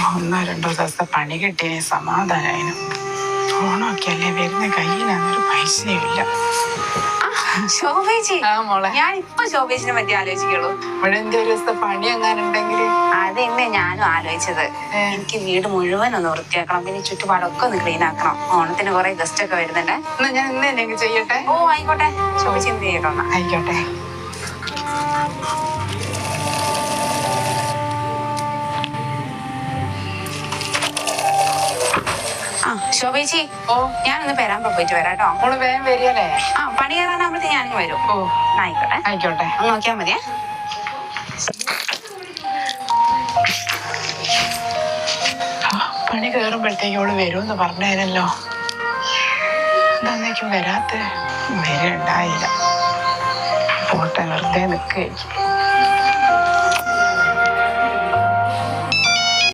ഒന്നോ രണ്ടോ ദിവസത്തെ പണി കിട്ടിയ സമാധാനം. ഓണമൊക്കെ അല്ലേ വരുന്ന, കയ്യിലൊരു പൈസയില്ല. ശോഭേച്ചി, മോളെ, ഞാൻ ഇപ്പൊ ശോഭേച്ചിനെ പറ്റി ആലോചിക്കുള്ളൂ. ഇവിടെ എന്തോ ഒരു ദിവസത്തെ പണി എങ്ങാനുണ്ടെങ്കിൽ അതെന്നെ ഞാനും ആലോചിച്ചത്. എനിക്ക് വീട് മുഴുവൻ ഒന്ന് വൃത്തിയാക്കണം, പിന്നെ ചുറ്റുപാടൊക്കെ ഒന്ന് ക്ലീൻ ആക്കണം. ഓണത്തിന് കുറെ ഗസ്റ്റ് ഒക്കെ വരുന്നുണ്ട്. എന്നാ ഞാൻ ഇന്ന് തന്നെ ചെയ്യട്ടെ? ഓ ആയിക്കോട്ടെ, ശോഭേച്ചി എന്ത് ചെയ്യട്ടോ? ആയിക്കോട്ടെ. ശോഭേച്ചി, ഓ, ഞാനൊന്ന് പെരാൻ പോയിട്ട് വരാട്ടോ. മോള് വേഗം വരികയല്ലേ? പണി കയറാനാകുമ്പോഴത്തേ ഞാനും വരും. ഓ ആയിക്കോട്ടെ ആയിക്കോട്ടെ. ഒന്ന് നോക്കിയാ മതിയേ. പണി കയറുമ്പോഴത്തേക്ക് അവള് വരുമെന്ന് പറഞ്ഞേരല്ലോ. എന്താന്നേക്കും വരാത്ത? വരണ്ടായില്ല. പോട്ടെ, വെറുതെ നിൽക്കുകയായിരിക്കും.